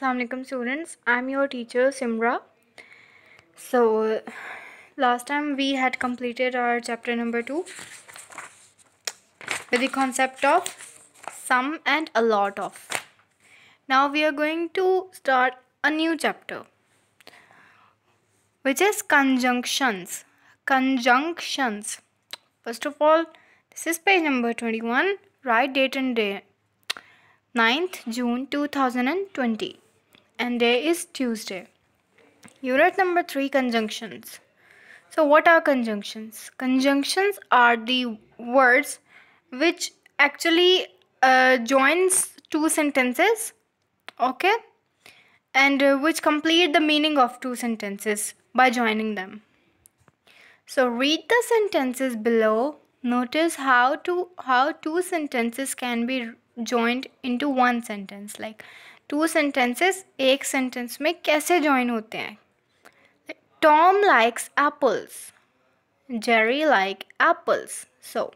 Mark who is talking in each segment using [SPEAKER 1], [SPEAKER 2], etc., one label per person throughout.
[SPEAKER 1] Assalamualaikum students, I'm your teacher Simra. So last time we had completed our chapter number 2 with the concept of some and a lot of. Now we are going to start a new chapter which is conjunctions. Conjunctions. First of all, this is page number 21. Write date and day. 9th June 2020 and day is Tuesday. Unit number 3, conjunctions. So what are conjunctions? Conjunctions are the words which actually joins two sentences, okay, and which complete the meaning of two sentences by joining them. So read the sentences below. Notice how two sentences can be joined into one sentence. Like two sentences एक sentence में कैसे join होते हैं? Tom likes apples. Jerry like apples. So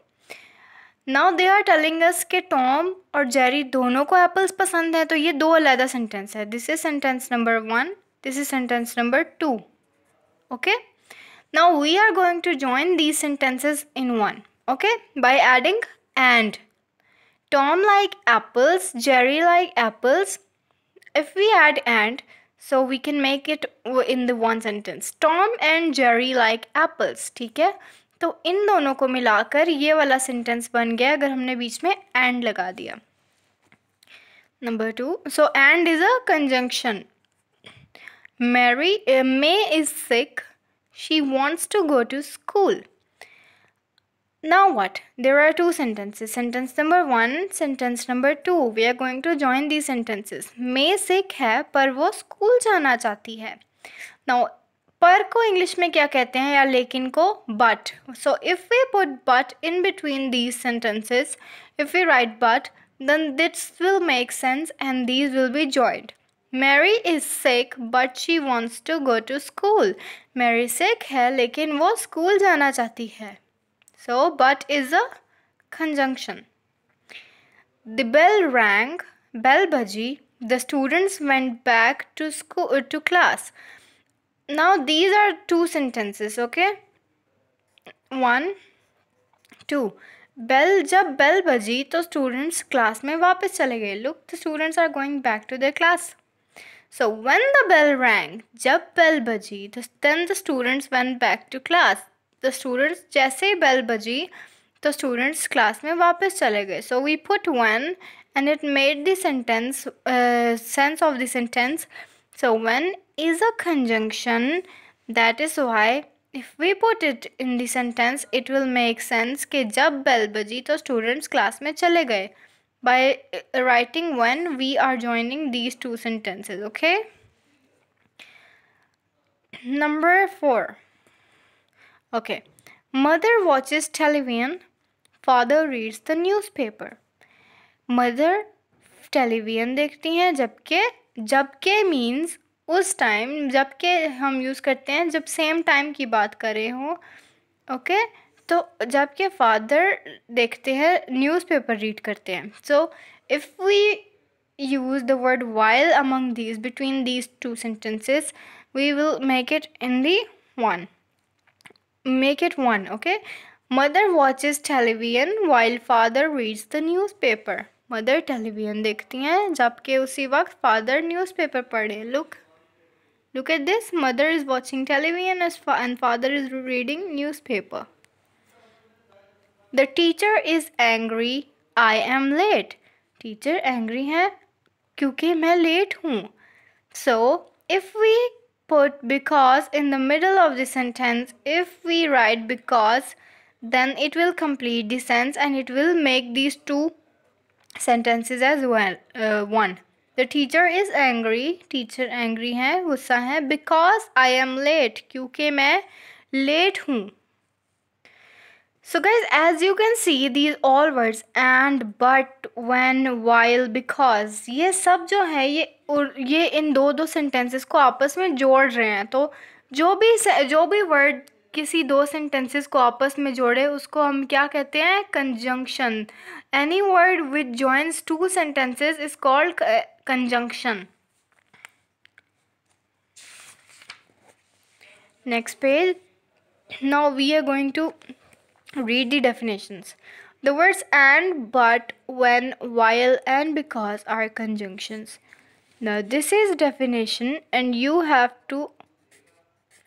[SPEAKER 1] now they are telling us कि Tom और Jerry दोनों को apples पसंद है, तो ये दो अलग sentence है. This is sentence number 1. This is sentence number 2. Okay. Now we are going to join these sentences in one. Okay. By adding and. Tom like apples. Jerry like apples. If we add and, so we can make it in the one sentence. Tom and Jerry like apples. ठीक है, तो इन दोनों को मिलाकर ये वाला sentence बन गया अगर हमने बीच में and लगा दिया. Number 2. So and is a conjunction. May is sick. She wants to go to school. Now what? There are two sentences. Sentence number 1, sentence number 2. We are going to join these sentences. May sick है पर वो school जाना चाहती है. Now पर को English में क्या कहते हैं या लेकिन को? But. So if we put but in between these sentences, if we write but, then this will make sense and these will be joined. Mary is sick but she wants to go to school. Mary sick है लेकिन वो school जाना चाहती है. So, but is a conjunction. The bell rang, bell baji, the students went back to school, to class. Now, these are two sentences, okay? 1, 2. Bell, जब bell baji, तो students class में वापस चले गए. Look, the students are going back to their class. So, when the bell rang, जब bell baji, then the students went back to class. The students जैसे ही bell बजी तो students class में वापस चले गए. So we put when and it made the sentence sense of the sentence. So when is a conjunction. That is why if we put it in the sentence it will make sense कि जब bell बजी तो students class में चले गए. By writing when, we are joining these two sentences. Okay. Number 4. Okay. Mother watches television. Father reads the newspaper. Mother television देखती हैं जबकि means उस time जबकि हम use करते हैं जब same time की बात कर रहे हो. Okay. तो जबकि father देखते हैं newspaper read करते हैं. So if we use the word while among these, between these two sentences, we will make it in the one. Make it one, okay? Mother watches television while father reads the newspaper. Mother television देखती हैं जबकि उसी वक्त father newspaper पढ़े. Look at this. Mother is watching television and father is reading newspaper. The teacher is angry. I am late. Teacher angry है क्योंकि मैं late हूँ. So if we put because in the middle of the sentence, if we write because, then it will complete the sense and it will make these two sentences as well. One. The teacher is angry. Teacher angry है, गुस्सा है. Because I am late. क्योंकि मैं late हूँ. So guys, as you can see, these all words and, but, when, while, because, ये सब जो है ये इन दो sentences को आपस में जोड़ रहे हैं. तो जो भी word किसी दो sentences को आपस में जोड़े उसको हम क्या कहते हैं? Conjunction. Any word which joins two sentences is called conjunction. Next page. Now we are going to read the definitions. The words and, but, when, while, and because are conjunctions. Now this is definition and you have to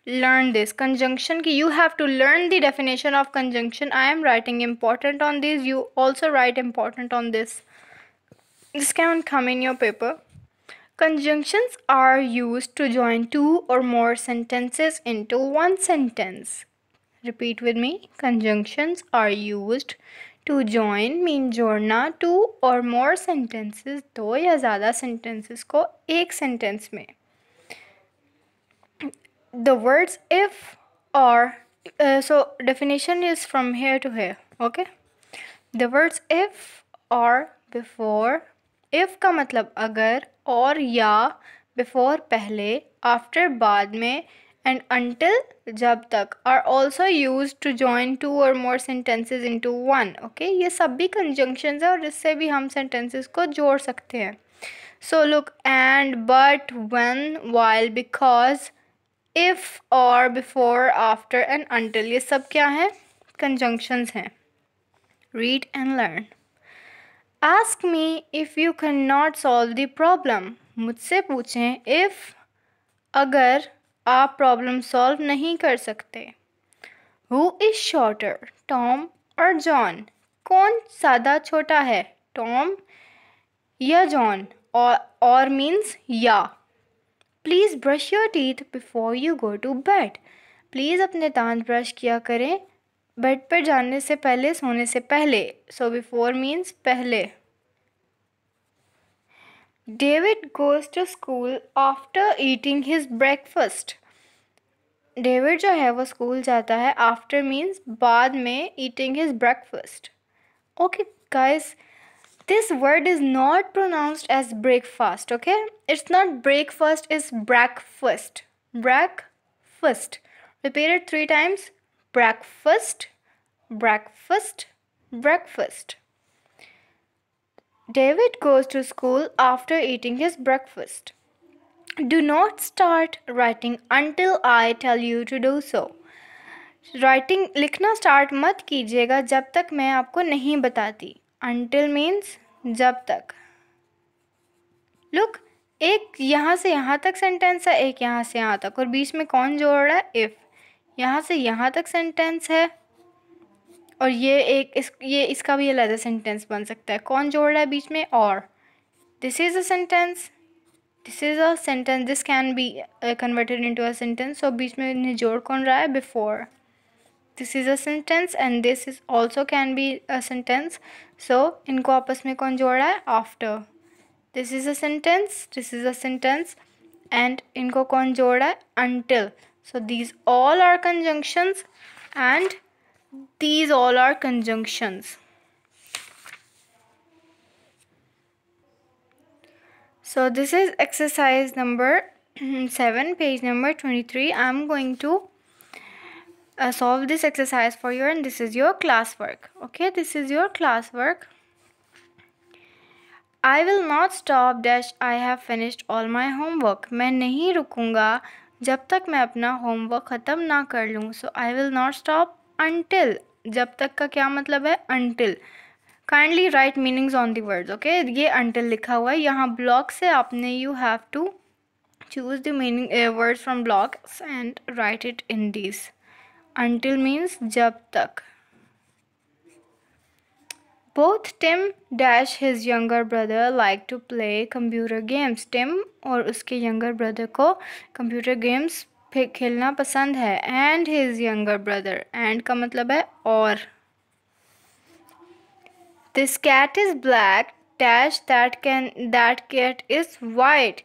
[SPEAKER 1] learn this conjunction. You have to learn the definition of conjunction. I am writing important on this. You also write important on this. This can come in your paper. Conjunctions are used to join two or more sentences into one sentence. Repeat with me. Conjunctions are used to join mean जोड़ना two or more sentences, दो या ज़्यादा sentences को एक sentence में. The words if or so definition is from here to here. Okay. The words if or before. If का मतलब अगर, और या before पहले, after बाद में, and until जब तक are also used to join two or more sentences into one. Okay, ये सब भी conjunctions है और इससे भी हम sentences को जोड़ सकते हैं. So look, and, but, when, while, because, if, or, before, after, and until ये सब क्या हैं? Conjunctions हैं. Read and learn. Ask me if you cannot solve the problem. मुझसे पूछें if अगर आप प्रॉब्लम सॉल्व नहीं कर सकते. Who is shorter, Tom or John? कौन ज़्यादा छोटा है, टॉम या जॉन? और मीन्स या. Please brush your teeth before you go to bed. Please अपने दांत ब्रश किया करें बेड पर जाने से पहले, सोने से पहले. So before means पहले. David goes to school after eating his breakfast. David जो है वो स्कूल जाता है. आफ्टर मीन्स बाद में, eating his breakfast. Okay guys, this word is not pronounced as breakfast. Okay, it's not breakfast, it's breakfast. Breakfast. Repeat it 3 times. Breakfast, breakfast, breakfast. David goes to school after eating his breakfast. Do not start writing until I tell you to do so. Writing लिखना start मत कीजिएगा जब तक मैं आपको नहीं बताती. Until means जब तक. Look, एक यहाँ से यहाँ तक सेंटेंस है, एक यहाँ से यहाँ तक, और बीच में कौन जोड़ रहा है? इफ़. यहाँ से यहाँ तक सेंटेंस है और ये इसका भी अलग सेंटेंस बन सकता है. कौन जोड़ रहा है बीच में? और. This is a sentence, this is a sentence, this can be converted into a sentence. So बीच में निचोड़ कौन रहा है? Before. This is a sentence and this is also can be a sentence. So इनको आपस में कौन जोड़ रहा है? After. This is a sentence, this is a sentence and इनको कौन जोड़ रहा है? until. So these all are conjunctions and these all are conjunctions. So this is exercise number 7, page number 23. I'm going to solve this exercise for you and this is your classwork. Okay, this is your classwork. I will not stop dash I have finished all my homework. मैं नहीं रुकूंगा जब तक मैं अपना homework ख़त्म ना कर लूँ. So I will not stop until. जब तक का क्या मतलब है? Until. Kindly write meanings on the words. Okay, ये until लिखा हुआ है यहाँ block से. आपने you have to choose the meaning words from blocks and write it in these. Until means जब तक. Both Tim dash his younger brother like to play computer games. Tim और उसके younger brother को computer games खेलना पसंद है. And his younger brother. And का मतलब है और. This cat is black dash that cat is white.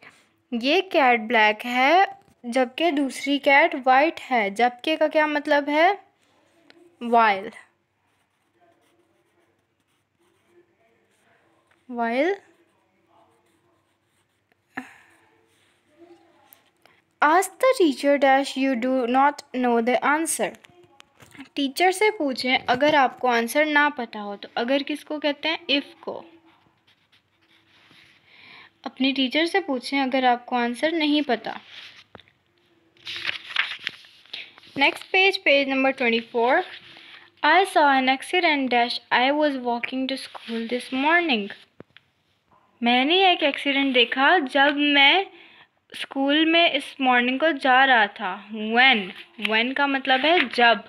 [SPEAKER 1] ये cat black है जबकि दूसरी cat white है. जबकि का क्या मतलब है? While. While. Ask the teacher dash you do not know the answer. Teacher से पूछें अगर आपको आंसर ना पता हो. तो अगर किसको कहते हैं? इफ़ को. अपनी टीचर से पूछें अगर आपको आंसर नहीं पता. Next page, page number 24. I saw an accident dash I was walking to school this morning. मैंने एक एक्सीडेंट देखा जब मैं स्कूल में इस मॉर्निंग को जा रहा था. when का मतलब है जब.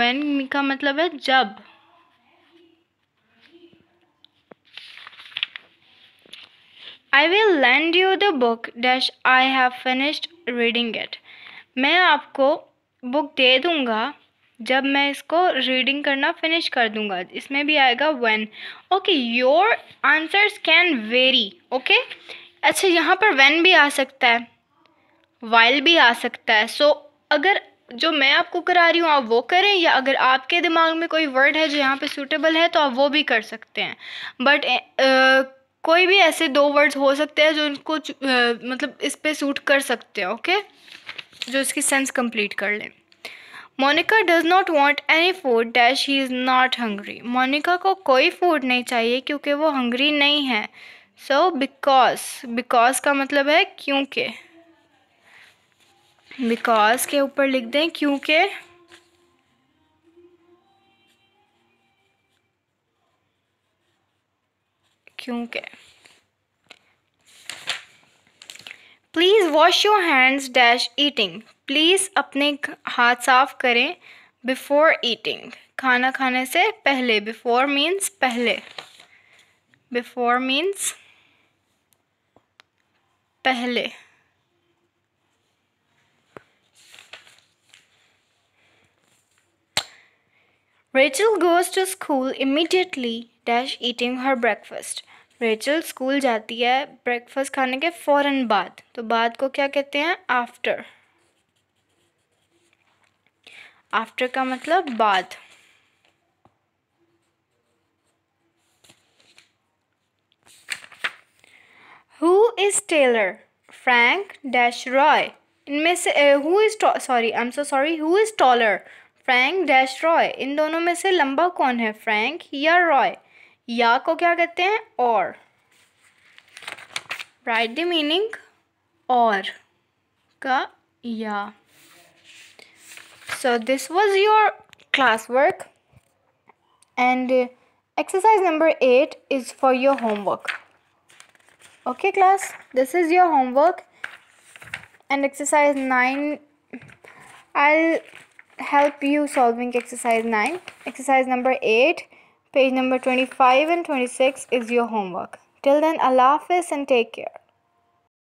[SPEAKER 1] when का मतलब है जब. I will lend you the book dash I have finished reading it. मैं आपको बुक दे दूँगा जब मैं इसको रीडिंग करना फिनिश कर दूँगा. इसमें भी आएगा when. Okay, your answers can very. Okay, अच्छा यहाँ पर when भी आ सकता है, while भी आ सकता है. सो अगर जो मैं आपको करा रही हूँ आप वो करें, या अगर आपके दिमाग में कोई वर्ड है जो यहाँ पे सूटेबल है तो आप वो भी कर सकते हैं. बट कोई भी ऐसे 2 वर्ड्स हो सकते हैं जो इनको मतलब इस पे सूट कर सकते हैं. ओके, जो इसकी सेंस कंप्लीट कर लें. Monica does not want any food dash he is not hungry. Monica को कोई फूड नहीं चाहिए क्योंकि वो हंग्री नहीं है. सो बिकॉज का मतलब है क्योंकि. बिकॉज के ऊपर लिख दें क्योंकि. Please wash your hands dash eating. Please अपने हाथ साफ करें बिफोर ईटिंग. खाना खाने से पहले. बिफोर मीन्स पहले. बिफोर मीन्स पहले. Rachel goes to school immediately dash eating her breakfast. Rachel school जाती है ब्रेकफास्ट खाने के फ़ौरन बाद. तो बाद को क्या कहते हैं? आफ्टर. आफ्टर का मतलब बाद. Who is Taylor? Frank dash Roy. इनमें से who is who is taller? Frank dash Roy. इन दोनों में से लंबा कौन है, फ्रैंक या रॉय? या को क्या कहते हैं? और. Right the meaning. और का या. So this was your classwork, and exercise number 8 is for your homework. Okay class, this is your homework, and exercise 9 I'll help you solving exercise 9. Exercise number 8, page number 25 and 26 is your homework. Till then, Allah Hafiz and take care.